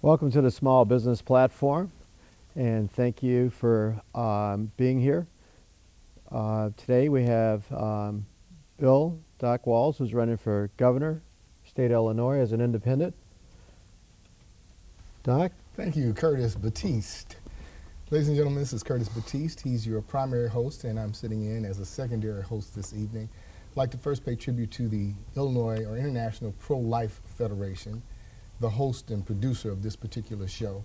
Welcome to the Small Business Platform, and thank you for being here. Today we have Bill Doc Walls, who's running for governor, state of Illinois, as an independent. Doc? Thank you, Curtis Baptiste. Ladies and gentlemen, this is Curtis Baptiste. He's your primary host, and I'm sitting in as a secondary host this evening. I'd like to first pay tribute to the Illinois or International Prolife Federation, the host and producer of this particular show.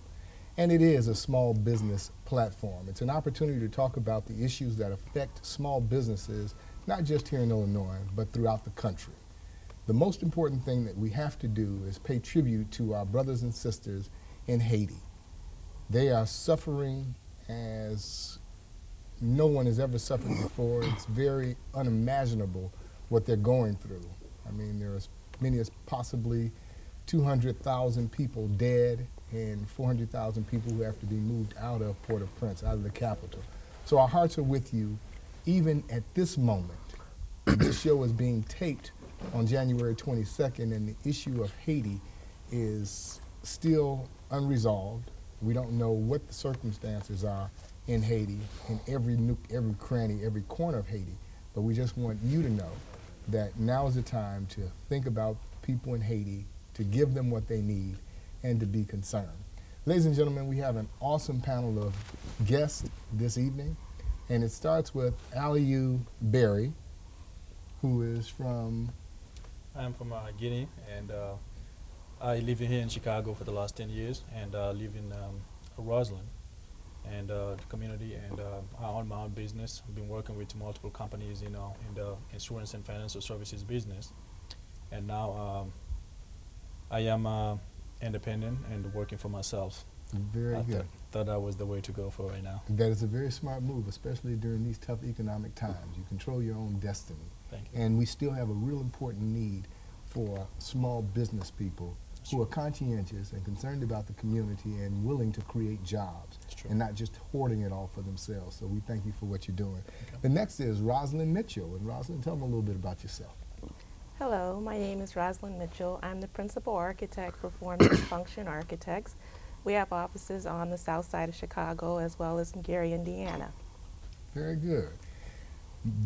And it is a small business platform. It's an opportunity to talk about the issues that affect small businesses, not just here in Illinois, but throughout the country. The most important thing that we have to do is pay tribute to our brothers and sisters in Haiti. They are suffering as no one has ever suffered before. It's very unimaginable what they're going through. I mean, there are as many as possibly 200,000 people dead and 400,000 people who have to be moved out of Port-au-Prince, out of the capital. So our hearts are with you, even at this moment. This show is being taped on January 22nd, and the issue of Haiti is still unresolved. We don't know what the circumstances are in Haiti, in every nook, every cranny, every corner of Haiti. But we just want you to know that now is the time to think about people in Haiti, to give them what they need, and to be concerned. Ladies and gentlemen, we have an awesome panel of guests this evening, and it starts with Aliou Barry, who is from... I'm from Guinea, and I live here in Chicago for the last 10 years, and live in Rosalyn and the community, and I own my own business. I've been working with multiple companies, in the insurance and financial services business, and now I am independent and working for myself. Very good. Thought that was the way to go for right now. That is a very smart move, especially during these tough economic times. You control your own destiny. Thank you. And we still have a real important need for small business people who are conscientious and concerned about the community and willing to create jobs and not just hoarding it all for themselves. So we thank you for what you're doing. Okay. The next is Rosalyn Mitchell. And Rosalyn, tell them a little bit about yourself. Hello, my name is Rosalyn Mitchell. I'm the principal architect for Foreman Function Architects. We have offices on the south side of Chicago as well as in Gary, Indiana. Very good.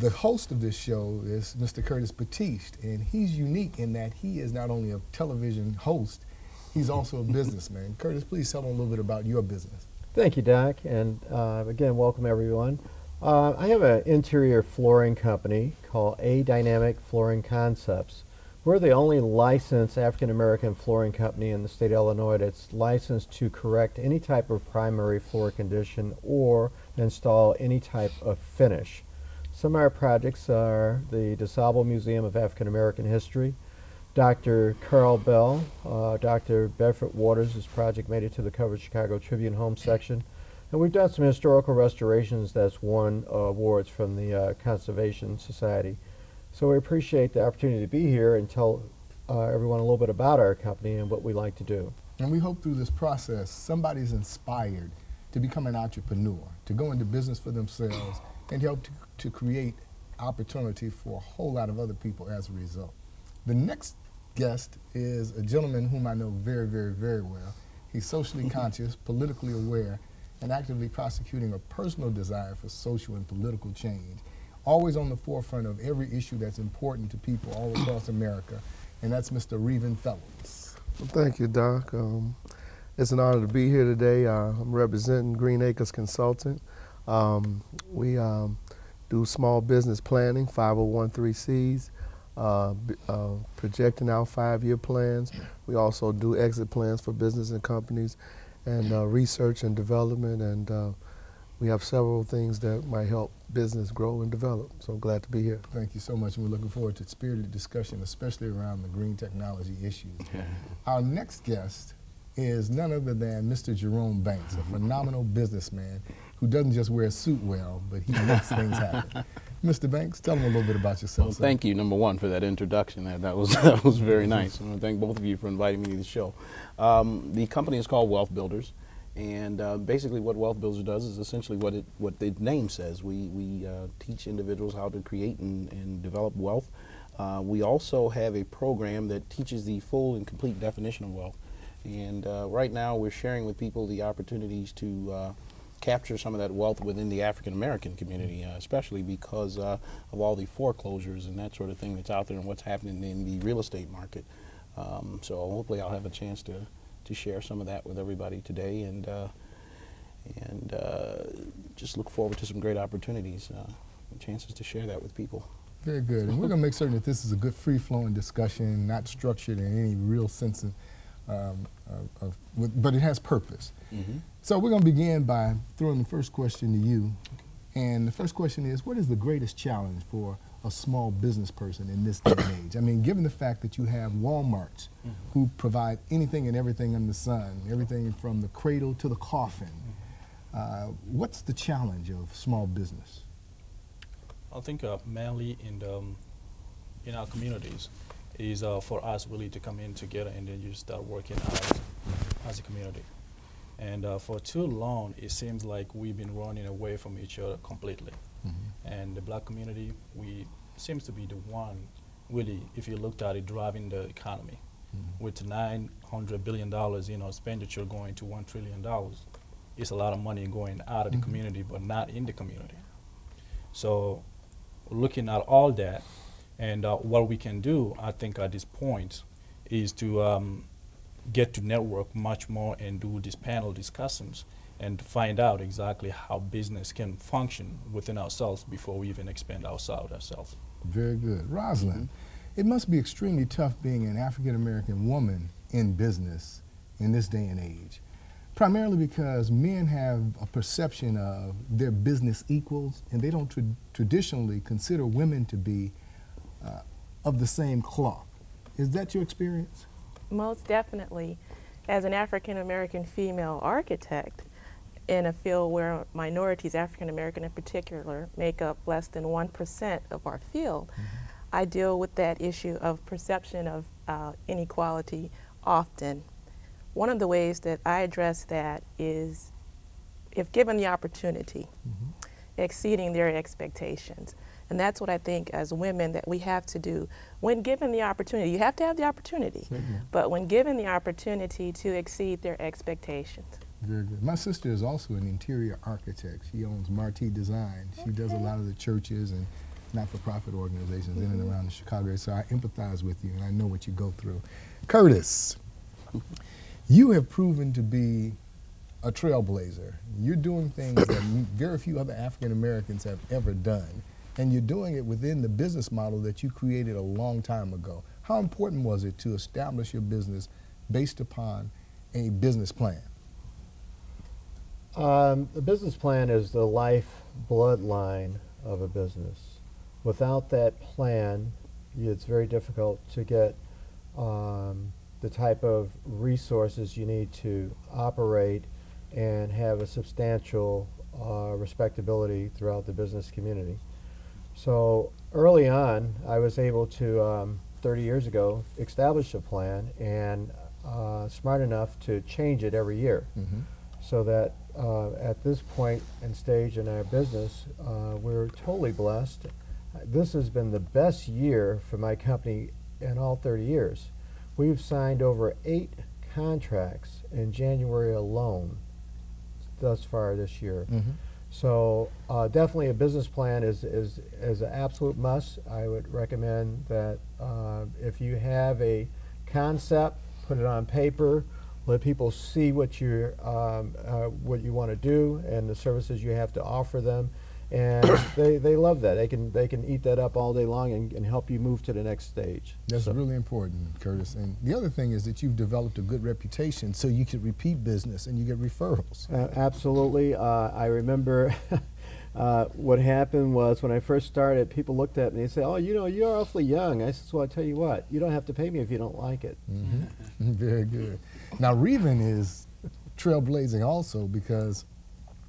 The host of this show is Mr. Curtis Baptiste, and he's unique in that he is not only a television host, he's also a businessman. Curtis, please tell them a little bit about your business. Thank you, Doc, and again, welcome everyone. I have an interior flooring company called A Dynamic Flooring Concepts. We're the only licensed African-American flooring company in the state of Illinois that's licensed to correct any type of primary floor condition or install any type of finish. Some of our projects are the DuSable Museum of African-American History, Dr. Carl Bell, Dr. Bedford Waters' project made it to the cover of Chicago Tribune Home section. And we've done some historical restorations that's won awards from the Conservation Society. So we appreciate the opportunity to be here and tell everyone a little bit about our company and what we like to do. And we hope through this process somebody's inspired to become an entrepreneur, to go into business for themselves and help to create opportunity for a whole lot of other people as a result. The next guest is a gentleman whom I know very, very, very well. He's socially conscious, politically aware, and actively prosecuting a personal desire for social and political change, always on the forefront of every issue that's important to people all across America, and that's Mr. Revan Fellows. Well, thank you, Doc. It's an honor to be here today. I'm representing Green Acres Consultant. We do small business planning, 501(c)(3)s, projecting our 5-year plans. We also do exit plans for business and companies, and research and development, and we have several things that might help business grow and develop. So I'm glad to be here. Thank you so much, and we're looking forward to spirited discussion, especially around the green technology issues. Our next guest is none other than Mr. Jerome Banks, a phenomenal businessman who doesn't just wear a suit well, but he makes things happen. Mr. Banks, tell them a little bit about yourself. Well, thank you, number one, for that introduction. That was very nice. I want to thank both of you for inviting me to the show. The company is called Wealth Builders, and basically what Wealth Builders does is essentially what the name says. We teach individuals how to create and develop wealth. We also have a program that teaches the full and complete definition of wealth. And right now we're sharing with people the opportunities to capture some of that wealth within the African American community, especially because of all the foreclosures and that sort of thing that's out there and what's happening in the real estate market. So hopefully I'll have a chance to share some of that with everybody today, and just look forward to some great opportunities, chances to share that with people. Very good. And we're going to make certain that this is a good free-flowing discussion, not structured in any real sense but it has purpose. Mm-hmm. So we're going to begin by throwing the first question to you. And the first question is, what is the greatest challenge for a small business person in this day and age? I mean, given the fact that you have Walmarts who provide anything and everything under the sun, everything from the cradle to the coffin, what's the challenge of small business? I think mainly in our communities is for us really to come in together and then you start working as a community. And for too long, it seems like we've been running away from each other completely. And the black community, we seems to be the one, really, if you looked at it, driving the economy. With $900 billion, expenditure going to $1 trillion, it's a lot of money going out of the community, but not in the community. So looking at all that, and what we can do, I think at this point, is to get to network much more and do these panel discussions and find out exactly how business can function within ourselves before we even expand outside ourselves. Very good. Rosalyn, it must be extremely tough being an African-American woman in business in this day and age, primarily because men have a perception of their business equals, and they don't traditionally consider women to be of the same cloth. Is that your experience? Most definitely. As an African American female architect in a field where minorities, African American in particular, make up less than 1% of our field, I deal with that issue of perception of inequality often. One of the ways that I address that is, if given the opportunity, exceeding their expectations. And that's what I think as women that we have to do. When given the opportunity, you have to have the opportunity, but when given the opportunity to exceed their expectations. Very good. My sister is also an interior architect. She owns Marti Design. She does a lot of the churches and not-for-profit organizations in and around the Chicago area, so I empathize with you and I know what you go through. Curtis, you have proven to be a trailblazer. You're doing things that very few other African Americans have ever done. And you're doing it within the business model that you created a long time ago. How important was it to establish your business based upon a business plan? The business plan is the life bloodline of a business. Without that plan, it's very difficult to get the type of resources you need to operate and have a substantial respectability throughout the business community. So early on, I was able to, 30 years ago, establish a plan and smart enough to change it every year. So that at this point and stage in our business, we're totally blessed. This has been the best year for my company in all 30 years. We've signed over 8 contracts in January alone thus far this year. So definitely a business plan is an absolute must. I would recommend that if you have a concept, put it on paper, let people see what you want to do and the services you have to offer them, and they love that. They can eat that up all day long and help you move to the next stage. That's really important, Curtis. And the other thing is that you've developed a good reputation so you can repeat business and you get referrals. Absolutely. I remember what happened was when I first started, people looked at me and said, "Oh, you're awfully young." I said, "Well, I tell you what, you don't have to pay me if you don't like it." Very good. Now, Revan is trailblazing also because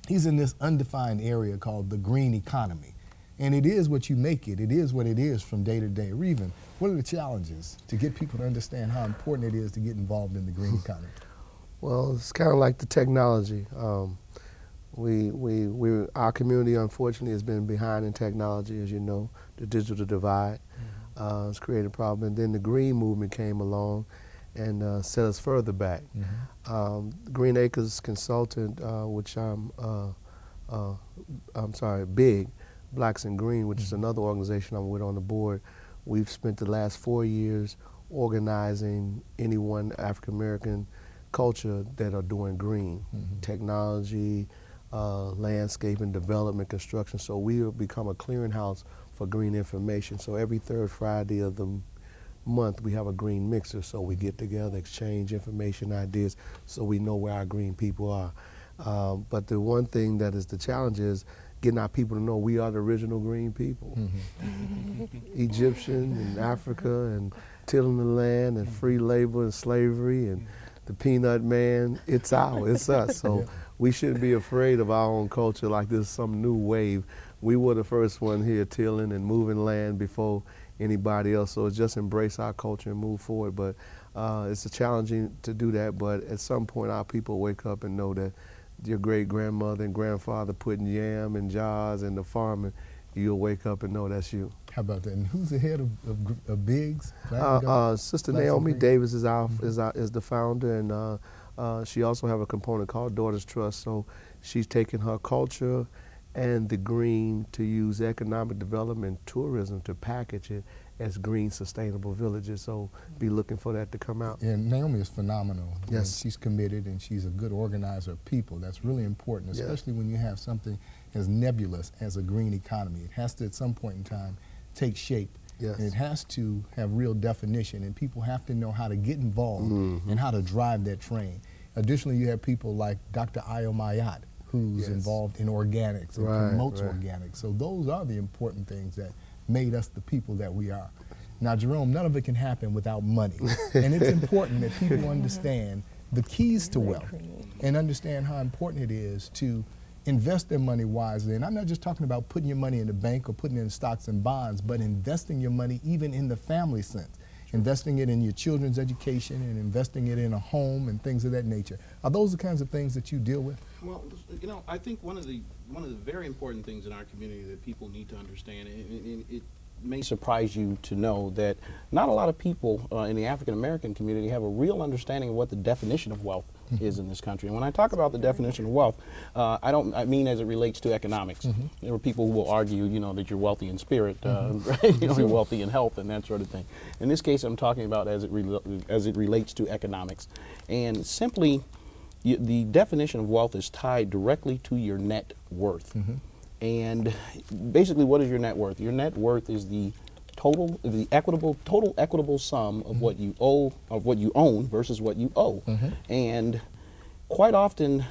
he's in this undefined area called the green economy. And it is what you make it. It is what it is from day to day. Revan, what are the challenges to get people to understand how important it is to get involved in the green economy? Well, it's kind of like the technology. Our community, unfortunately, has been behind in technology, as you know. The digital divide has created a problem. And then the green movement came along, and set us further back. Green Acres Consultant, which BIG, Blacks in Green, which is another organization I'm with on the board. We've spent the last 4 years organizing any one African American culture that are doing green, technology, landscaping, development, construction. So we have become a clearinghouse for green information. So every third Friday of the month we have a green mixer, so we get together, exchange information, ideas, so we know where our green people are. But the one thing that is the challenge is getting our people to know we are the original green people. Egyptian and Africa and tilling the land and free labor and slavery and the peanut man, it's us. So we shouldn't be afraid of our own culture like this is some new wave. We were the first one here tilling and moving land before anybody else, so it's just embrace our culture and move forward. But it's challenging to do that, but at some point our people wake up and know that your great-grandmother and grandfather putting yam in jars in the farm, and you'll wake up and know that's you. How about that? And who's the head of BIGS? Sister Blacks Naomi and Green? Davis is the founder, and she also have a component called Daughters Trust. So she's taken her culture and the green to use economic development, tourism to package it as green sustainable villages. So be looking for that to come out. And Naomi is phenomenal. Yes. And she's committed and she's a good organizer of people. That's really important, especially when you have something as nebulous as a green economy. It has to at some point in time take shape. Yes. And it has to have real definition, and people have to know how to get involved and how to drive that train. Additionally, you have people like Dr. Ayo Mayat, who's involved in organics and promotes organics. So those are the important things that made us the people that we are. Now, Jerome, none of it can happen without money. And it's important that people understand the keys to wealth and understand how important it is to invest their money wisely. And I'm not just talking about putting your money in the bank or putting it in stocks and bonds, but investing your money even in the family sense. Investing it in your children's education and investing it in a home and things of that nature. Are those the kinds of things that you deal with? Well, you know, I think one of the very important things in our community that people need to understand, and it may surprise you to know that not a lot of people in the African American community have a real understanding of what the definition of wealth is in this country. And when I talk about the definition of wealth, I mean as it relates to economics. There are people who will argue, you know, that you're wealthy in spirit, right? You know, you're wealthy in health and that sort of thing. In this case, I'm talking about as it relates to economics. And simply, the definition of wealth is tied directly to your net worth. And basically, what is your net worth? Your net worth is the total equitable sum of what you owe, of what you own versus what you owe. And quite often,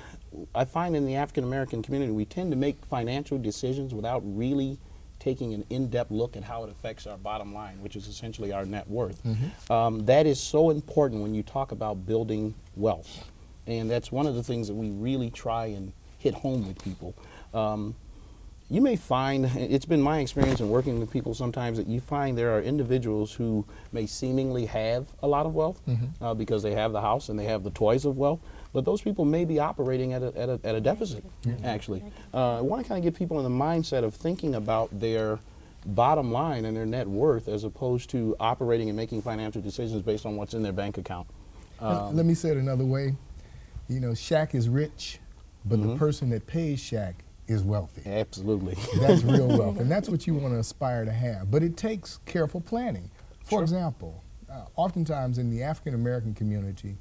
I find in the African American community, we tend to make financial decisions without really taking an in-depth look at how it affects our bottom line, which is essentially our net worth. That is so important when you talk about building wealth. And that's one of the things that we really try and hit home with people. You may find, it's been my experience in working with people sometimes, that you find there are individuals who may seemingly have a lot of wealth because they have the house and they have the toys of wealth, but those people may be operating at a deficit, actually. I want to kind of get people in the mindset of thinking about their bottom line and their net worth as opposed to operating and making financial decisions based on what's in their bank account. Let me say it another way. You know, Shaq is rich, but the person that pays Shaq is wealthy. Absolutely. That's real wealth, and that's what you want to aspire to have. But it takes careful planning. For example, oftentimes in the African American community,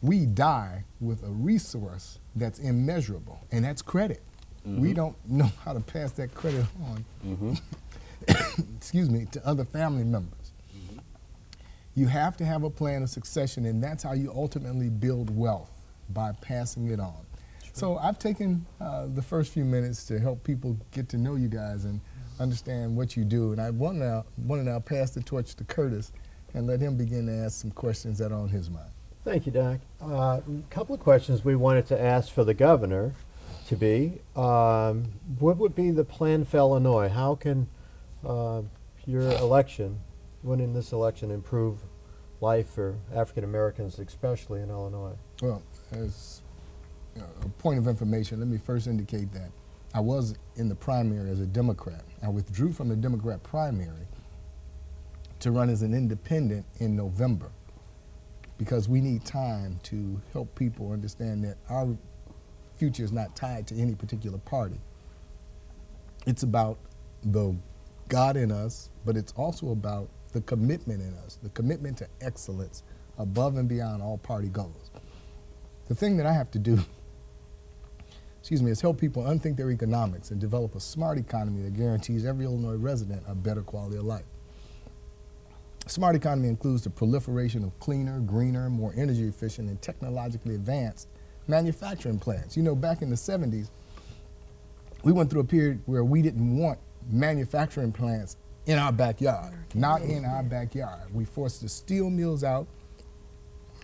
we die with a resource that's immeasurable, and that's credit. We don't know how to pass that credit on, excuse me, to other family members. You have to have a plan of succession, and that's how you ultimately build wealth, by passing it on. So I've taken the first few minutes to help people get to know you guys and understand what you do. And I want to now pass the torch to Curtis and let him begin to ask some questions that are on his mind. Thank you, Doc. A couple of questions we wanted to ask for the governor to be, what would be the plan for Illinois? How can your election, winning this election, improve life for African Americans, especially in Illinois? Well, as a point of information, let me first indicate that I was in the primary as a Democrat. I withdrew from the Democrat primary to run as an independent in November. because we need time to help people understand that our future is not tied to any particular party. It's about the God in us, but it's also about the commitment in us, the commitment to excellence above and beyond all party goals. The thing that I have to do, is help people unthink their economics and develop a smart economy that guarantees every Illinois resident a better quality of life. A smart economy includes the proliferation of cleaner, greener, more energy efficient, and technologically advanced manufacturing plants. You know, back in the 70s, we went through a period where we didn't want manufacturing plants in our backyard, not in our backyard. We forced the steel mills out.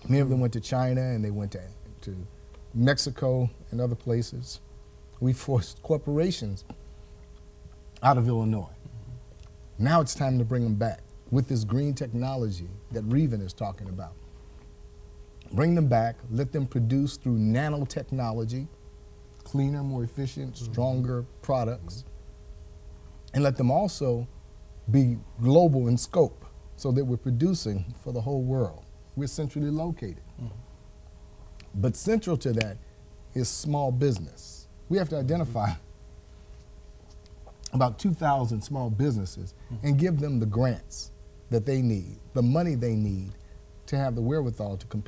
Many of them went to China and they went to Mexico and other places. We forced corporations out of Illinois. Now it's time to bring them back with this green technology that Revan is talking about. Bring them back, let them produce through nanotechnology, cleaner, more efficient, stronger products, and let them also be global in scope so that we're producing for the whole world. We're centrally located. But central to that is small business. We have to identify about 2,000 small businesses and give them the grants that they need, the money they need to have the wherewithal to compete.